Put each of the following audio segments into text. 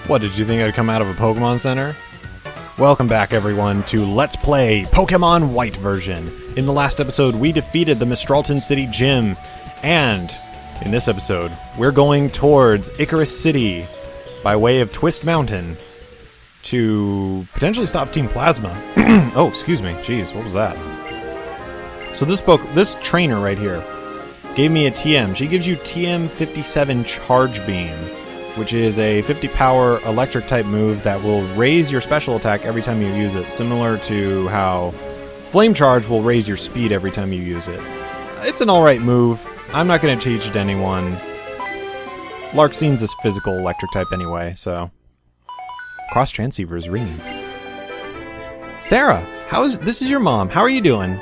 What, did you think I'd come out of a Pokemon Center? Welcome back, everyone, to Let's Play Pokemon White version. In the last episode, we defeated the Mistralton City Gym, and in this episode, we're going towards Icarus City by way of Twist Mountain to potentially stop Team Plasma. Oh, excuse me. Jeez, what was that? So this trainer right here gave me a TM. She gives you TM 57 Charge Beam, which is a 50 power electric type move that will raise your special attack every time you use it, similar to how Flame Charge will raise your speed every time you use it. It's an alright move. I'm not going to teach it to anyone. Larxene's this physical electric type anyway, so... Cross transceiver is ringing. Sarah, this is your mom. How are you doing?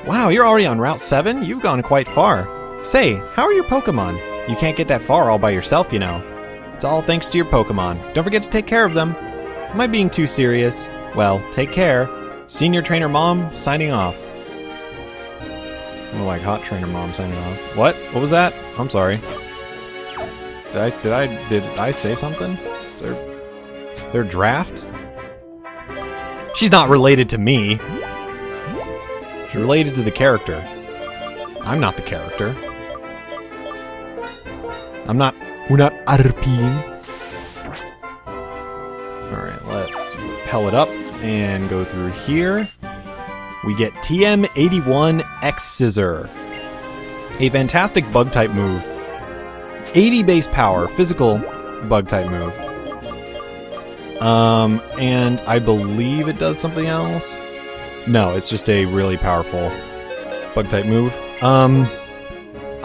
Wow, you're already on Route 7? You've gone quite far. Say, how are your Pokemon? You can't get that far all by yourself, you know. It's all thanks to your Pokemon. Don't forget to take care of them. Am I being too serious? Well, take care. Senior Trainer Mom, signing off. More like Hot Trainer Mom signing off. What? What was that? I'm sorry. Did I say something? Is there draft? She's not related to me. She's related to the character. I'm not the character. We're not RPing. Alright, let's repel it up and go through here. We get TM81 X Scissor. A fantastic bug type move. 80 base power, physical bug type move. And I believe it does something else. No, it's just a really powerful bug type move.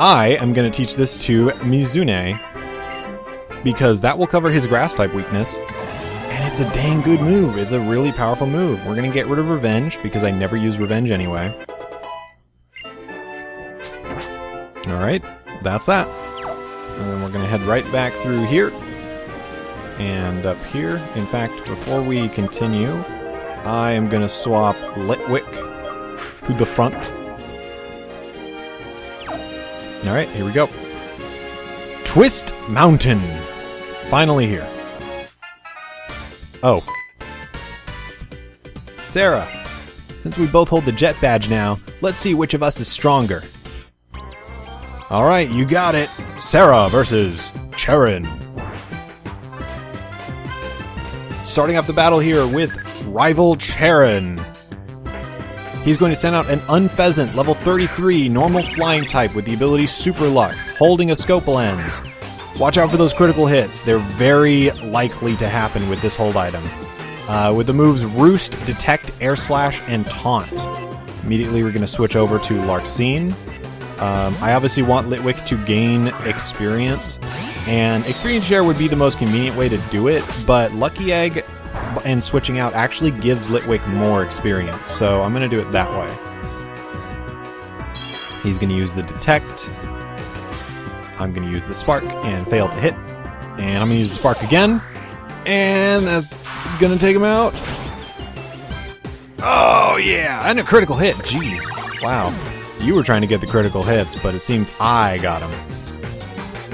I am going to teach this to Mizune, because that will cover his grass type weakness, and it's a dang good move. It's a really powerful move. We're going to get rid of Revenge, because I never use Revenge anyway. Alright, that's that. And then we're going to head right back through here, and up here. In fact, before we continue, I am going to swap Litwick to the front. Alright, here we go. Twist Mountain. Finally here. Oh. Sarah, since we both hold the Jet Badge now, let's see which of us is stronger. Alright, you got it. Sarah versus Charon. Starting off the battle here with rival Charon. He's going to send out an Unpheasant, level 33, normal flying type with the ability Super Luck, holding a scope lens. Watch out for those critical hits. They're very likely to happen with this hold item. With the moves Roost, Detect, Air Slash, and Taunt. Immediately we're going to switch over to Larxene. I obviously want Litwick to gain experience, and experience share would be the most convenient way to do it, but Lucky Egg and switching out actually gives Litwick more experience, so I'm going to do it that way. He's going to use the Detect. I'm going to use the Spark and fail to hit. And I'm going to use the Spark again. And that's going to take him out. Oh, yeah. And a critical hit. Jeez. Wow. You were trying to get the critical hits, but it seems I got him.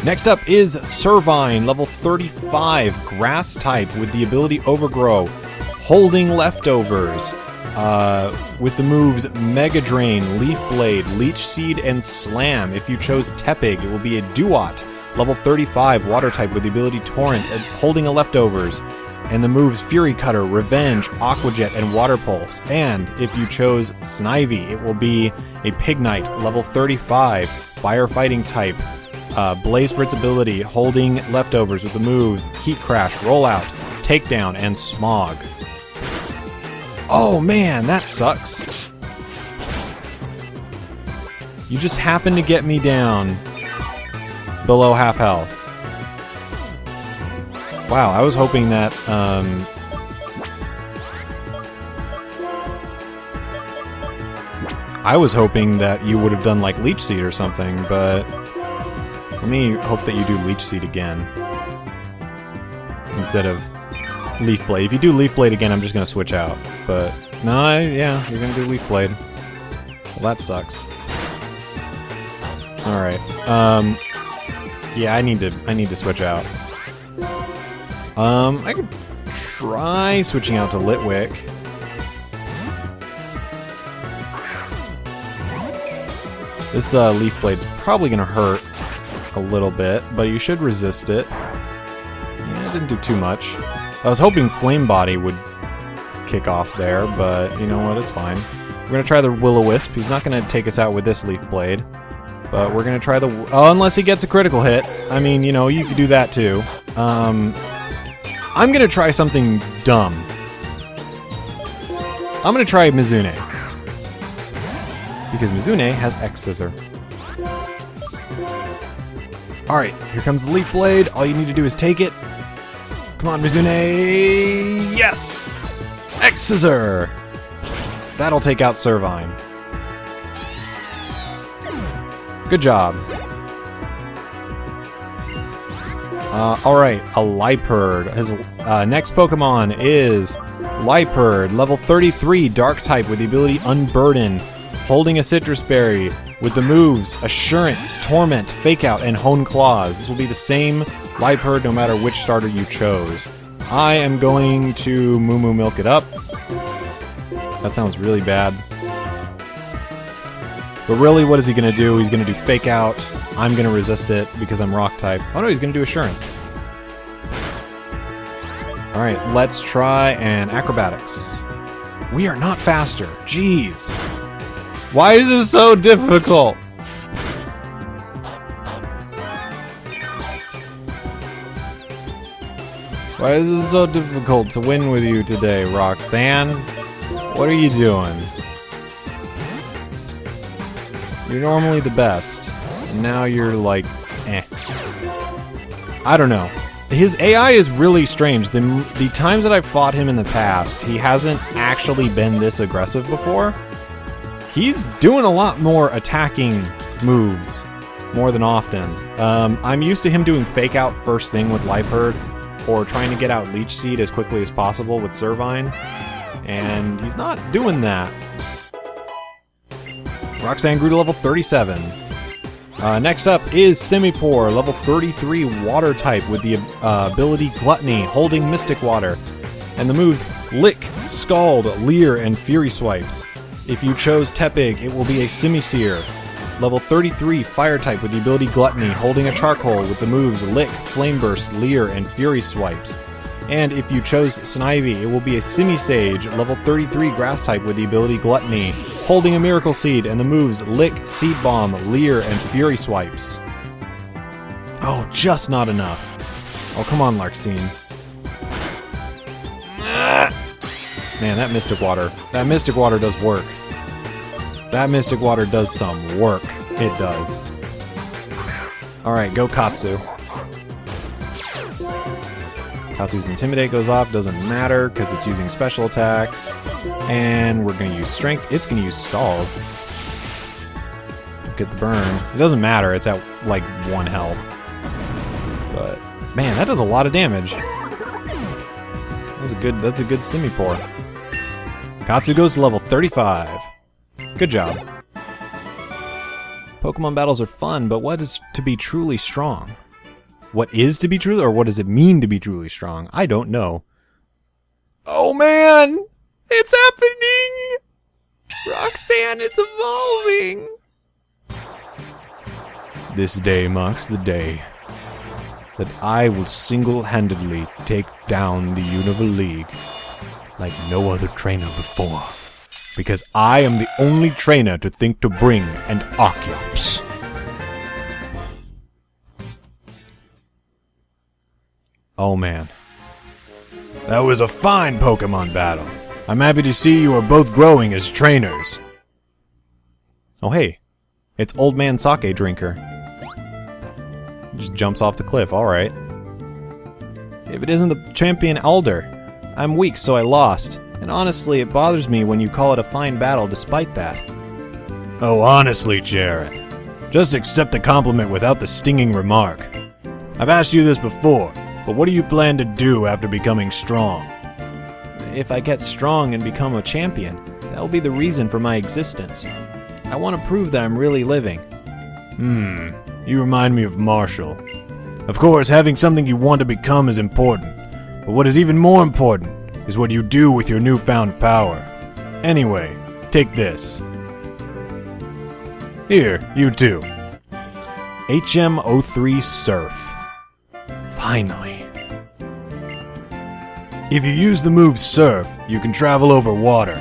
Next up is Servine, level 35, grass type with the ability Overgrow, holding leftovers, with the moves Mega Drain, Leaf Blade, Leech Seed, and Slam. If you chose Tepig, it will be a Duat, level 35, water type with the ability Torrent, holding a leftovers, and the moves Fury Cutter, Revenge, Aqua Jet, and Water Pulse. And if you chose Snivy, it will be a Pignite, level 35, firefighting type, Blaze for its ability, holding leftovers with the moves Heat Crash, Rollout, Takedown, and Smog. Oh man, that sucks. You just happened to get me down below half health. Wow, I was hoping that, you would have done like Leech Seed or something, but let me hope that you do Leech Seed again instead of Leaf Blade. If you do Leaf Blade again, I'm just going to switch out. But, no, yeah, you're going to do Leaf Blade. Well, that sucks. Alright, yeah, I need to switch out. I could try switching out to Litwick. This Leaf Blade's probably gonna hurt a little bit, but you should resist it. Yeah, it didn't do too much. I was hoping Flame Body would kick off there, but you know what, it's fine. We're gonna try the Will-O-Wisp. He's not gonna take us out with this Leaf Blade, but we're gonna try the... Oh, unless he gets a critical hit. I mean, you know, you could do that too. I'm gonna try something dumb. I'm gonna try Mizune. Because Mizune has X-Scissor. Alright, here comes the Leaf Blade. All you need to do is take it. Come on, Mizune! Yes! X-Scissor! That'll take out Servine. Good job. Alright, a Liepard. His next Pokemon is Liepard, level 33, Dark type with the ability Unburden, holding a Citrus Berry with the moves Assurance, Torment, Fake Out, and Hone Claws. This will be the same Liepard no matter which starter you chose. I am going to Moo Moo Milk it up. That sounds really bad. But really, what is he going to do? He's going to do Fake Out. I'm going to resist it because I'm Rock type. Oh no, he's going to do Assurance. Alright, let's try an Acrobatics. We are not faster. Jeez. Why is this so difficult? Why is it so difficult to win with you today, Roxanne? What are you doing? You're normally the best. And now you're like, eh. I don't know. His AI is really strange. The times that I've fought him in the past, he hasn't actually been this aggressive before. He's doing a lot more attacking moves more than often. I'm used to him doing Fake Out first thing with Liepard, or trying to get out Leech Seed as quickly as possible with Servine, and he's not doing that. Roxanne grew to level 37. Next up is Simipour, level 33, Water type with the ability Gluttony, holding Mystic Water, and the moves Lick, Scald, Leer, and Fury Swipes. If you chose Tepig, it will be a Simisear. Level 33, Fire type with the ability Gluttony, holding a Charcoal with the moves Lick, Flame Burst, Leer, and Fury Swipes. And if you chose Snivy, it will be a Simisage, level 33, Grass type with the ability Gluttony, holding a Miracle Seed, and the moves Lick, Seed Bomb, Leer, and Fury Swipes. Oh, just not enough. Oh, come on, Larxene. Man, that Mystic Water. That Mystic Water does work. That Mystic Water does some work. It does. Alright, go Katsu. Katsu's Intimidate goes off. Doesn't matter because it's using special attacks. And we're going to use Strength. It's going to use Scald. Get the burn. It doesn't matter. It's at like 1 health. But, man, that does a lot of damage. That's a good Simipour. Katsu goes to level 35. Good job. Pokemon battles are fun, but what is to be truly strong? What is to be truly, or what does it mean to be truly strong? I don't know. Oh man! It's happening! Roxanne, it's evolving! This day marks the day that I will single-handedly take down the Univille League like no other trainer before. Because I am the only trainer to think to bring an Archeops. Oh man. That was a fine Pokemon battle. I'm happy to see you are both growing as trainers. Oh hey, it's Old Man Sake Drinker. Just jumps off the cliff, alright. If it isn't the champion Alder, I'm weak so I lost. And honestly, it bothers me when you call it a fine battle despite that. Oh, honestly, Jared. Just accept the compliment without the stinging remark. I've asked you this before, but what do you plan to do after becoming strong? If I get strong and become a champion, that will be the reason for my existence. I want to prove that I'm really living. You remind me of Marshall. Of course, having something you want to become is important, But what is even more important is what you do with your newfound power. Anyway, take this. Here, you too. HM03 Surf. Finally. If you use the move Surf, you can travel over water.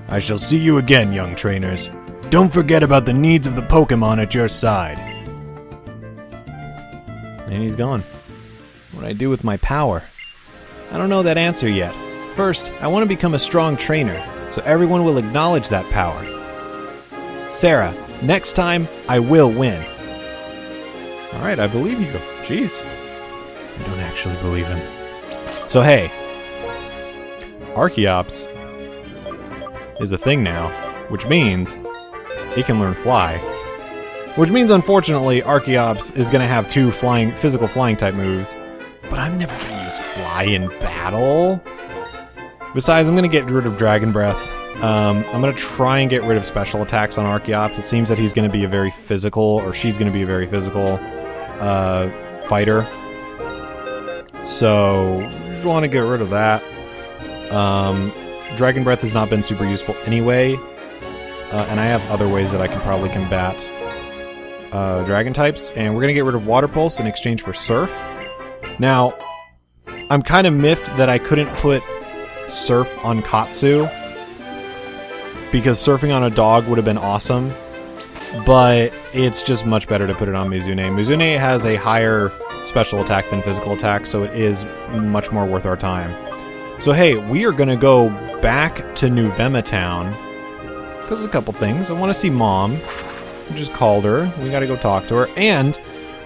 I shall see you again, young trainers. Don't forget about the needs of the Pokémon at your side. And he's gone. What do I do with my power? I don't know that answer yet. First, I want to become a strong trainer, so everyone will acknowledge that power. Sarah, next time, I will win. Alright, I believe you. Jeez. I don't actually believe him. So hey, Archeops is a thing now, which means it can learn fly. Which means, unfortunately, Archeops is going to have 2 physical flying type moves. But I'm never going to use fly in battle. Besides, I'm going to get rid of Dragon Breath. I'm going to try and get rid of special attacks on Archeops. It seems that he's going to be a very physical, or she's going to be a very physical fighter. So, just want to get rid of that. Dragon Breath has not been super useful anyway. And I have other ways that I can probably combat Dragon types. And we're going to get rid of Water Pulse in exchange for Surf. Now, I'm kind of miffed that I couldn't put Surf on Katsu, because surfing on a dog would have been awesome, but it's just much better to put it on Mizune. Mizune has a higher special attack than physical attack, so it is much more worth our time. So hey, we are going to go back to New Vema Town, because there's a couple things. I want to see Mom. We just called her. We got to go talk to her, and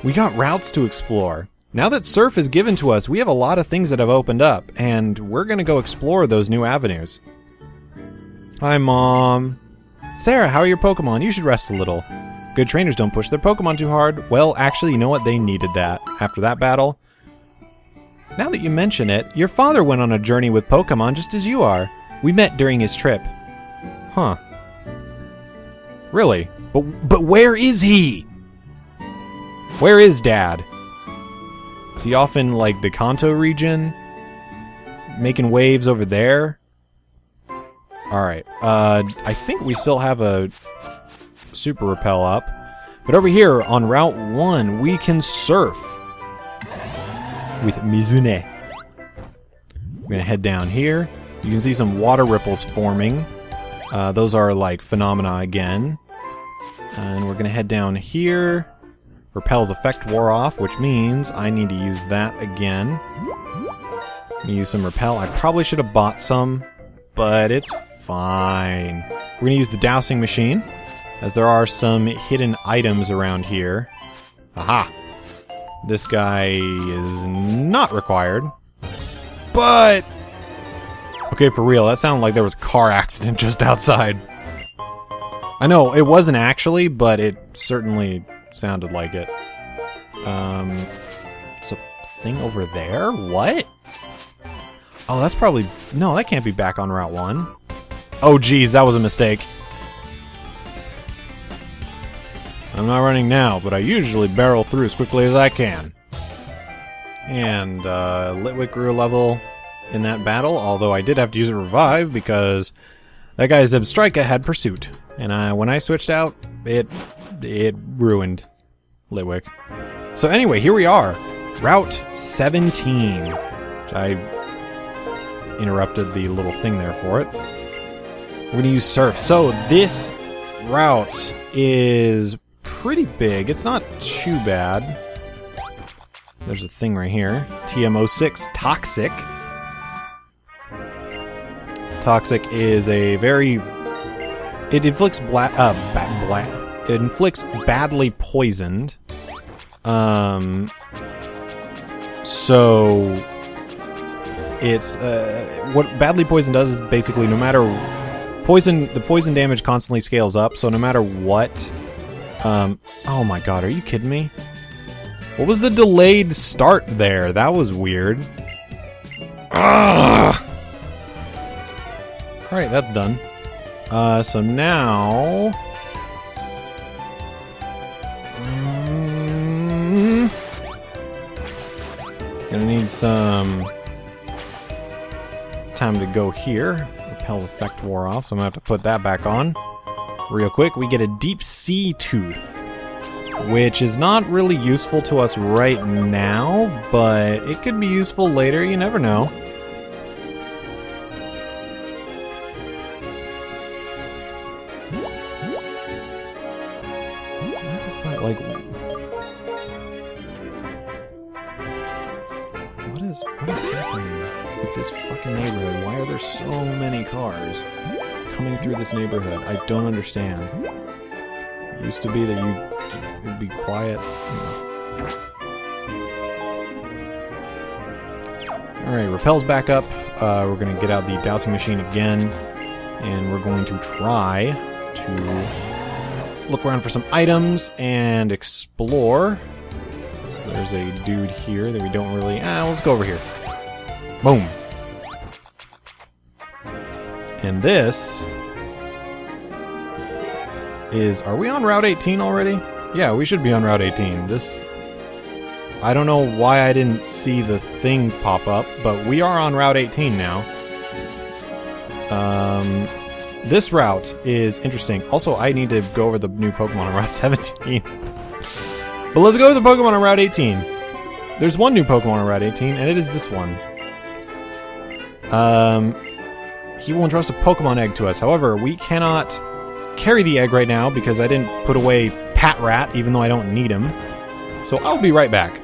we got routes to explore. Now that Surf is given to us, we have a lot of things that have opened up, and we're going to go explore those new avenues. Hi, Mom. Sarah, how are your Pokemon? You should rest a little. Good trainers don't push their Pokemon too hard. Well, actually, you know what? They needed that after that battle. Now that you mention it, your father went on a journey with Pokemon just as you are. We met during his trip. Huh. Really? But where is he? Where is Dad? Is he off in, like, the Kanto region? Making waves over there? Alright, I think we still have a Super Repel up. But over here, on Route 1, we can surf with Mizune. We're gonna head down here. You can see some water ripples forming. Those are, like, phenomena again. And we're gonna head down here. Repel's effect wore off, which means I need to use that again. Use some Repel. I probably should have bought some, but it's fine. We're going to use the dowsing machine, as there are some hidden items around here. Aha! This guy is not required, but... Okay, for real, that sounded like there was a car accident just outside. I know, it wasn't actually, but it certainly sounded like it. It's a thing over there? What? Oh, that's probably... No, that can't be back on Route 1. Oh, geez, that was a mistake. I'm not running now, but I usually barrel through as quickly as I can. And, Litwick grew a level in that battle, although I did have to use a revive because that guy Zebstrika had Pursuit. And when I switched out, it ruined Litwick. So anyway, here we are. Route 17. Which I interrupted the little thing there for it. We're going to use Surf. So this route is pretty big. It's not too bad. There's a thing right here. TM06, Toxic. Toxic is a very... It inflicts it inflicts badly poisoned. So it's what badly poisoned does is basically no matter the poison damage constantly scales up. So no matter what, oh my god, are you kidding me? What was the delayed start there? That was weird. Ugh! Alright, that's done. So now... gonna need some time to go here. Repel effect wore off, so I'm going to have to put that back on. Real quick, we get a deep sea tooth, which is not really useful to us right now, but it could be useful later, you never know. Like, what is happening with this fucking neighborhood? Why are there so many cars coming through this neighborhood? I don't understand. It used to be that you'd be quiet. Alright, repel's back up. We're going to get out the dowsing machine again, and we're going to try to look around for some items and explore. There's a dude here that we don't really... let's go over here. Boom. And this is... Are we on Route 18 already? Yeah, we should be on Route 18. This... I don't know why I didn't see the thing pop up, but we are on Route 18 now. This route is interesting. Also, I need to go over the new Pokemon on Route 17. But let's go over the Pokemon on Route 18. There's one new Pokemon on Route 18, and it is this one. He will entrust a Pokemon egg to us. However, we cannot carry the egg right now because I didn't put away Patrat, even though I don't need him. So I'll be right back.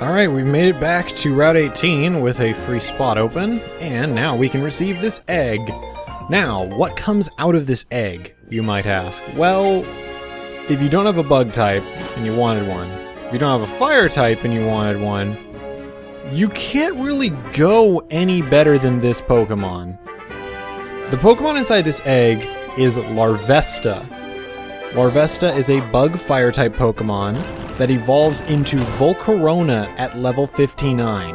Alright, we've made it back to Route 18 with a free spot open, and now we can receive this egg. Now, what comes out of this egg, you might ask? Well, if you don't have a bug type and you wanted one, if you don't have a fire type and you wanted one, you can't really go any better than this Pokemon. The Pokemon inside this egg is Larvesta. Larvesta is a bug fire type Pokemon that evolves into Volcarona at level 59.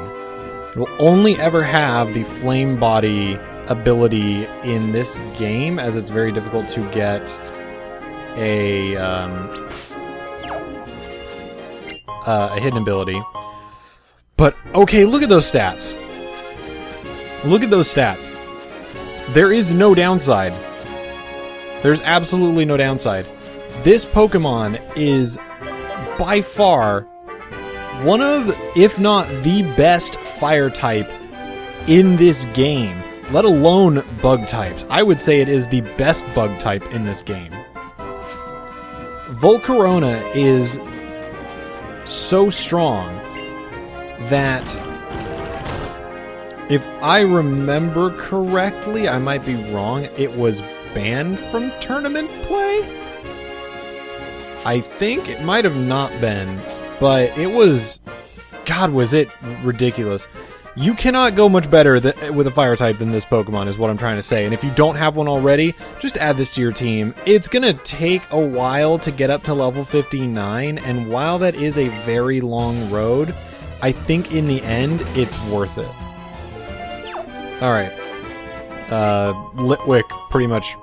It will only ever have the Flame Body ability in this game, as it's very difficult to get a hidden ability. But, okay, look at those stats. Look at those stats. There is no downside. There's absolutely no downside. This Pokemon is by far one of, if not the best fire type in this game, let alone bug types. I would say it is the best bug type in this game. Volcarona is so strong that, if I remember correctly, I might be wrong, it was banned from tournament play? I think it might have not been, but it was... God, was it ridiculous. You cannot go much better with a fire type than this Pokemon, is what I'm trying to say. And if you don't have one already, just add this to your team. It's going to take a while to get up to level 59, and while that is a very long road, I think in the end, it's worth it. Alright. Litwick pretty much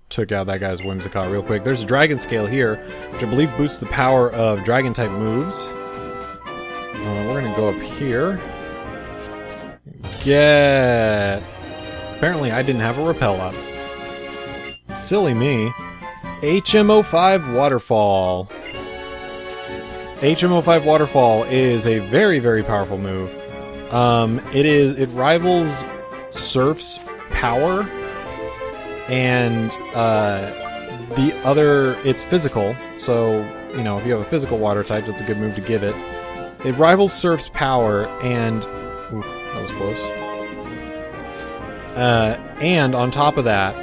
took out that guy's Whimsicott real quick. There's a Dragon Scale here, which I believe boosts the power of Dragon-type moves. We're going to go up here. Get... Apparently I didn't have a Repel up. Silly me. HMO5 Waterfall. HMO5 Waterfall is a very, very powerful move. It rivals Surf's power, and it's physical, so, you know, if you have a physical water type, that's a good move to give it. It rivals Surf's power, and... Oof, that was close. And on top of that,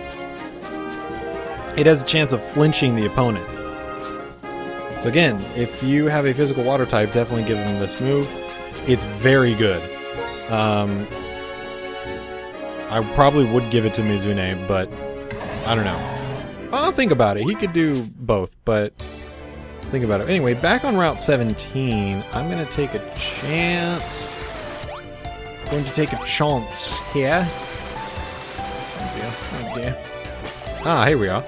it has a chance of flinching the opponent. So again, if you have a physical water type, definitely give them this move. It's very good. I probably would give it to Mizune, but I don't know. I'll think about it. He could do both, but think about it. Anyway, back on Route 17, I'm going to take a chance. Going to take a chance here. Oh dear. Ah, here we are.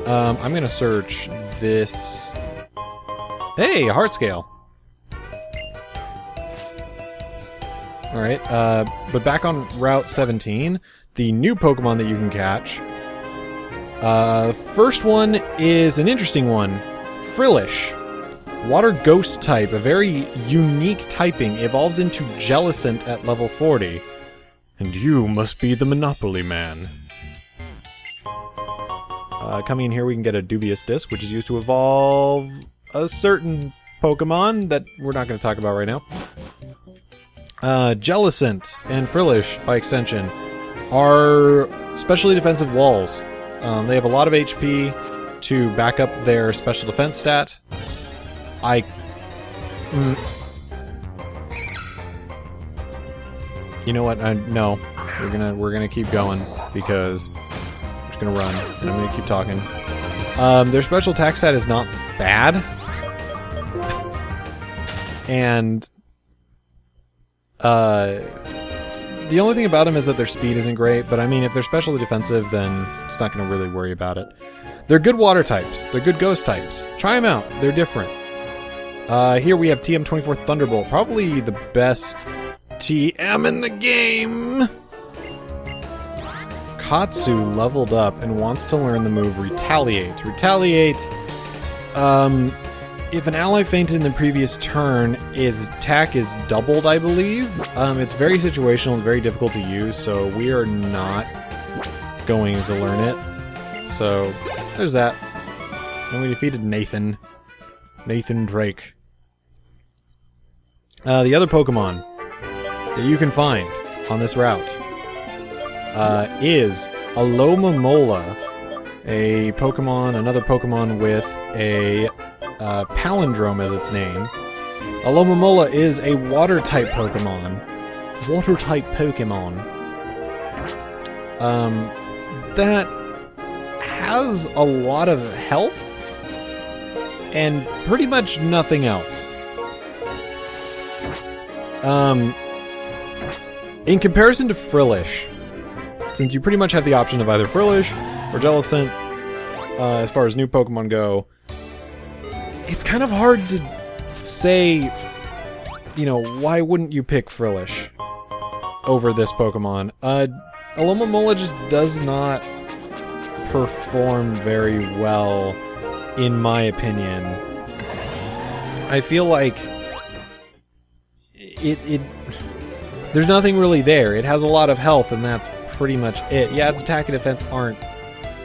I'm going to search this. Hey, a heart scale. Alright, but back on Route 17, the new Pokemon that you can catch. First one is an interesting one. Frillish. Water Ghost type, a very unique typing, evolves into Jellicent at level 40. And you must be the Monopoly Man. Coming in here we can get a Dubious Disc, which is used to evolve a certain Pokemon that we're not going to talk about right now. Jellicent and Frillish, by extension, are specially defensive walls. They have a lot of HP to back up their special defense stat. You know what? No. We're gonna keep going because I'm just gonna run and I'm gonna keep talking. Their special attack stat is not bad, and the only thing about them is that their speed isn't great. But I mean, if they're specially defensive, then it's not gonna really worry about it. They're good water types. They're good ghost types. Try them out. They're different. Here we have TM24 Thunderbolt, probably the best TM in the game. Katsu leveled up and wants to learn the move Retaliate. Retaliate, if an ally fainted in the previous turn, its attack is doubled, I believe. It's very situational and very difficult to use, so we are not going to learn it. So, there's that. And we defeated Nathan Drake. The other Pokemon that you can find on this route is Alomomola, another Pokemon with a palindrome as its name. Alomomola is a Water-type Pokemon. That has a lot of health and pretty much nothing else. In comparison to Frillish, since you pretty much have the option of either Frillish or Jellicent, as far as new Pokemon go, it's kind of hard to say, you know, why wouldn't you pick Frillish over this Pokemon? Alomomola just does not perform very well, in my opinion. I feel like there's nothing really there. It has a lot of health, and that's pretty much it. Yeah, its attack and defense aren't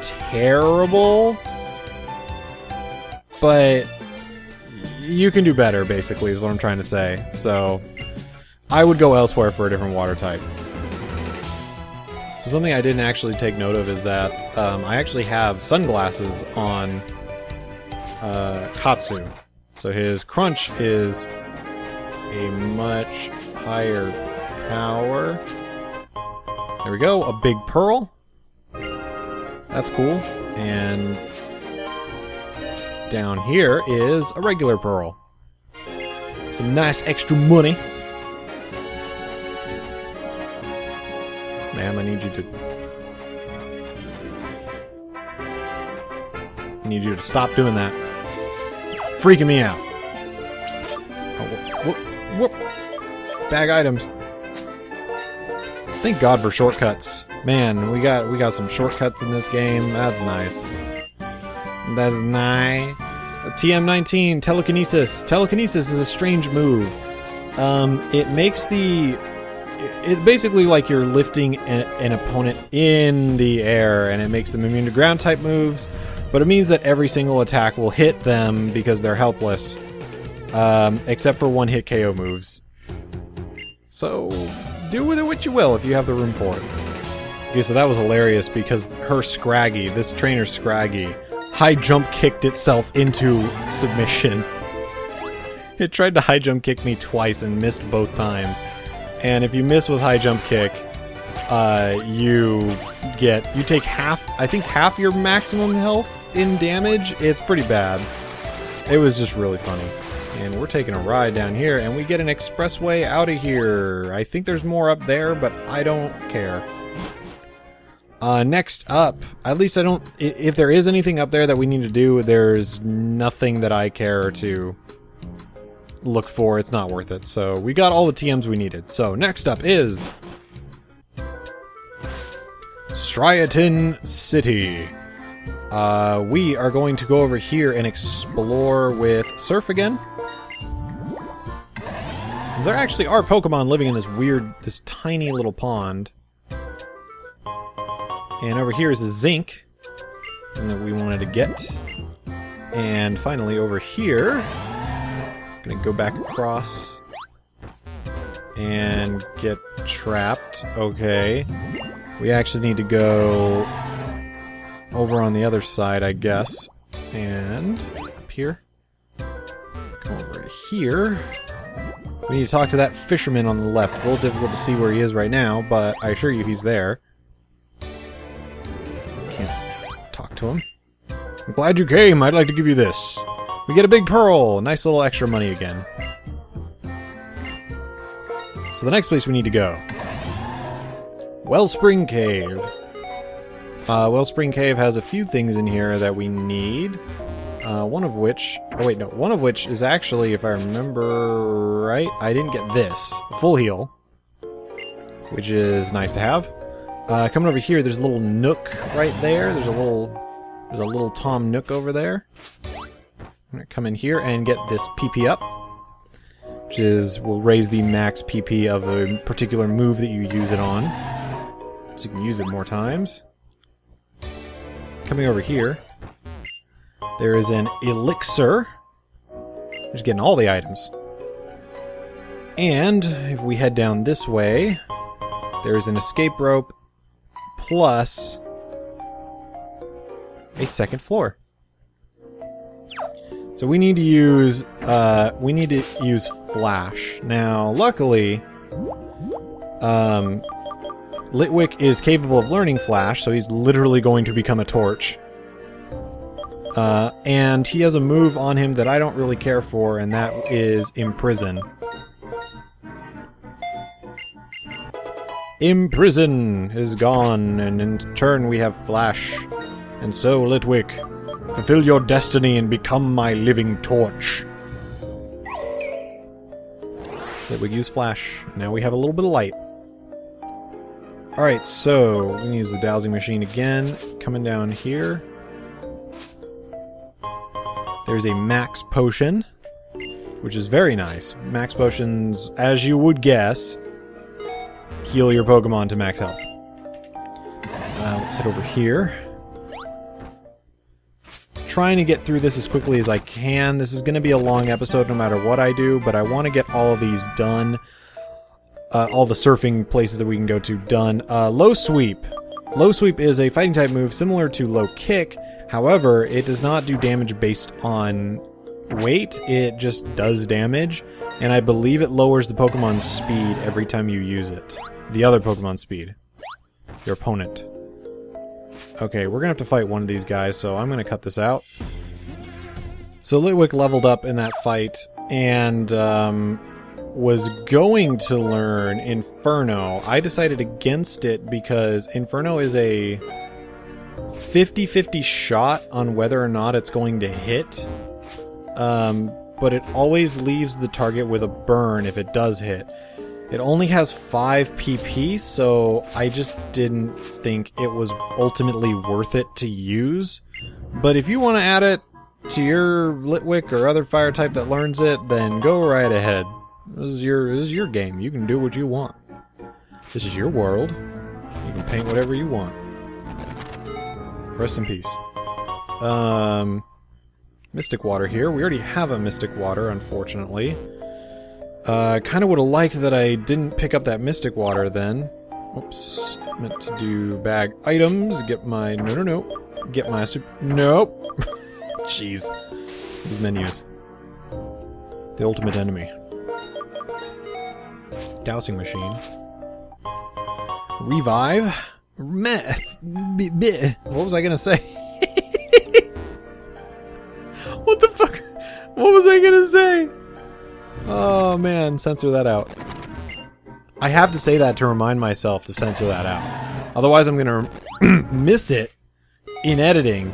terrible, but you can do better, basically, is what I'm trying to say. So, I would go elsewhere for a different water type. So something I didn't actually take note of is that I actually have sunglasses on Katsu. So his Crunch is a much higher power. There we go, a big pearl. That's cool. And down here is a regular pearl. Some nice extra money. Ma'am, I need you to stop doing that. It's freaking me out. Oh, whoop. Bag items. Thank God for shortcuts. Man, we got some shortcuts in this game. That's nice. That's nice. TM19, Telekinesis. Telekinesis is a strange move. It makes it's basically like you're lifting an opponent in the air, and it makes them immune to ground type moves, but it means that every single attack will hit them because they're helpless, except for one hit KO moves. So do with it what you will if you have the room for it. Okay, so that was hilarious because this trainer Scraggy, high jump kicked itself into submission. It tried to high jump kick me twice and missed both times. And if you miss with high jump kick, you take half your maximum health in damage. It's pretty bad. It was just really funny. And we're taking a ride down here, and we get an expressway out of here. I think there's more up there, but I don't care. Next up, at least if there is anything up there that we need to do, there's nothing that I care to look for, it's not worth it. So we got all the TMs we needed. So next up is Striaton City. We are going to go over here and explore with Surf again. There actually are Pokemon living in this tiny little pond. And over here is a Zinc that we wanted to get. And finally over here, gonna go back across and get trapped. Okay. We actually need to go over on the other side, I guess. And up here. Come over here. We need to talk to that fisherman on the left. It's a little difficult to see where he is right now, but I assure you he's there. Can't talk to him. I'm glad you came. I'd like to give you this. We get a big pearl. Nice little extra money again. So the next place we need to go. Wellspring Cave. Wellspring Cave has a few things in here that we need. One of which is actually, if I remember right, I didn't get this. Full heal. Which is nice to have. Coming over here, there's a little nook right there. There's a little Tom Nook over there. I'm gonna come in here and get this PP up. Which will raise the max PP of a particular move that you use it on. So you can use it more times. Coming over here, there is an elixir. Just getting all the items. And if we head down this way, there's an escape rope plus a second floor. So we need to use Flash. Now, luckily, Litwick is capable of learning Flash, so he's literally going to become a torch. And he has a move on him that I don't really care for, and that is Imprison. Imprison is gone, and in turn we have Flash. And so, Litwick, fulfill your destiny and become my living torch. Litwick used Flash. Now we have a little bit of light. Alright, so we can use the dowsing machine again. Coming down here. There's a max potion, which is very nice. Max potions, as you would guess, heal your Pokemon to max health. Let's head over here. Trying to get through this as quickly as I can. This is going to be a long episode no matter what I do, but I want to get all of these done. All the surfing places that we can go to done. Low Sweep. Low Sweep is a fighting type move similar to Low Kick. However, it does not do damage based on weight. It just does damage. And I believe it lowers the Pokemon's speed every time you use it. The other Pokemon's speed. Your opponent. Okay, we're going to have to fight one of these guys, so I'm going to cut this out. So Litwick leveled up in that fight, and was going to learn Inferno. I decided against it because Inferno is a 50-50 shot on whether or not it's going to hit. But it always leaves the target with a burn if it does hit. It only has 5 PP, so I just didn't think it was ultimately worth it to use. But if you want to add it to your Litwick or other fire type that learns it, then go right ahead. This is your game. You can do what you want. This is your world. You can paint whatever you want. Rest in peace. Mystic Water here. We already have a Mystic Water, unfortunately. Kind of would have liked that I didn't pick up that Mystic Water then. Oops. Meant to do bag items. Get my... No. Get my... Nope. Jeez. These menus. The ultimate enemy. Dowsing machine. Revive. What was I gonna say? What the fuck? What was I gonna say? Oh man, censor that out. I have to say that to remind myself to censor that out. Otherwise I'm gonna miss it in editing,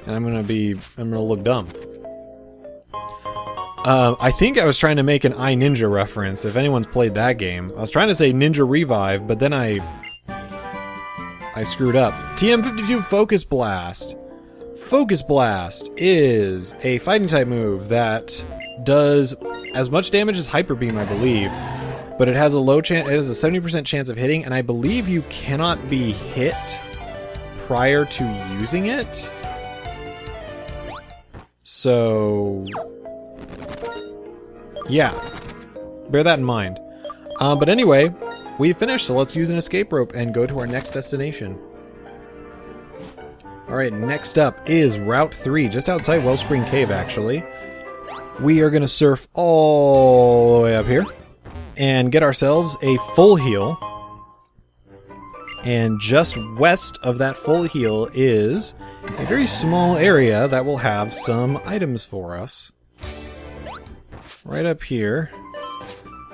and I'm gonna look dumb. I think I was trying to make an iNinja reference, if anyone's played that game. I was trying to say Ninja Revive, but then I screwed up. TM52 Focus Blast. Focus Blast is a fighting type move that does as much damage as Hyper Beam, I believe, but it has a low chance. It has a 70% chance of hitting, and I believe you cannot be hit prior to using it. So, yeah, bear that in mind. But anyway, we've finished, so let's use an escape rope and go to our next destination. Alright, next up is Route 3, just outside Wellspring Cave, actually. We are going to surf all the way up here and get ourselves a full heal. And just west of that full heal is a very small area that will have some items for us. Right up here.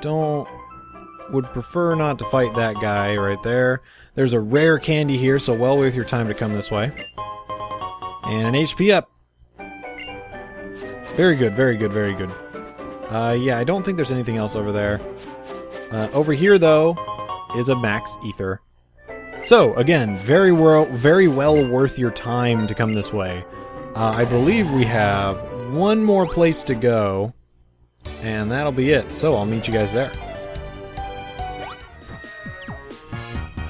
Would prefer not to fight that guy right there. There's a rare candy here, so well worth your time to come this way. And an HP up. Very good, very good, very good. Yeah, I don't think there's anything else over there. Over here, though, is a max ether. So, again, very well worth your time to come this way. I believe we have one more place to go, and that'll be it. So, I'll meet you guys there.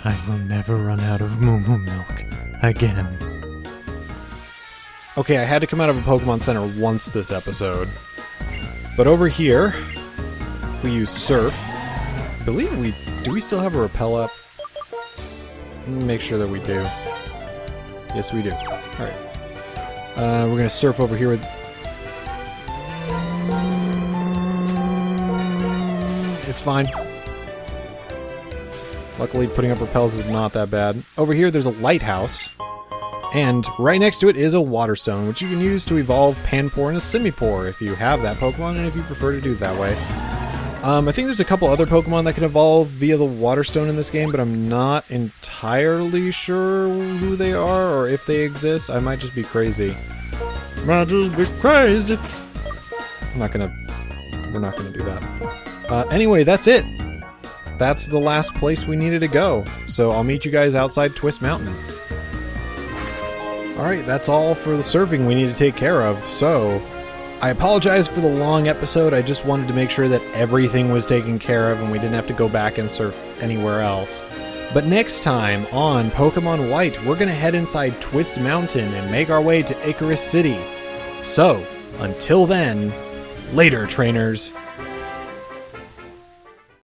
I will never run out of Moo Moo Milk again. Okay, I had to come out of a Pokemon Center once this episode. But over here, we use Surf. I believe do we still have a Repel up? Make sure that we do. Yes, we do. Alright. We're gonna surf over here with... It's fine. Luckily, putting up repels is not that bad. Over here, there's a lighthouse. And right next to it is a Waterstone, which you can use to evolve Panpour into Simipour if you have that Pokemon and if you prefer to do it that way. I think there's a couple other Pokemon that can evolve via the Waterstone in this game, but I'm not entirely sure who they are or if they exist. I might just be crazy. Might just be crazy. We're not gonna do that. Anyway, that's it. That's the last place we needed to go. So I'll meet you guys outside Twist Mountain. Alright, that's all for the surfing we need to take care of. So, I apologize for the long episode. I just wanted to make sure that everything was taken care of and we didn't have to go back and surf anywhere else. But next time on Pokemon White, we're going to head inside Twist Mountain and make our way to Icarus City. So, until then, later, trainers.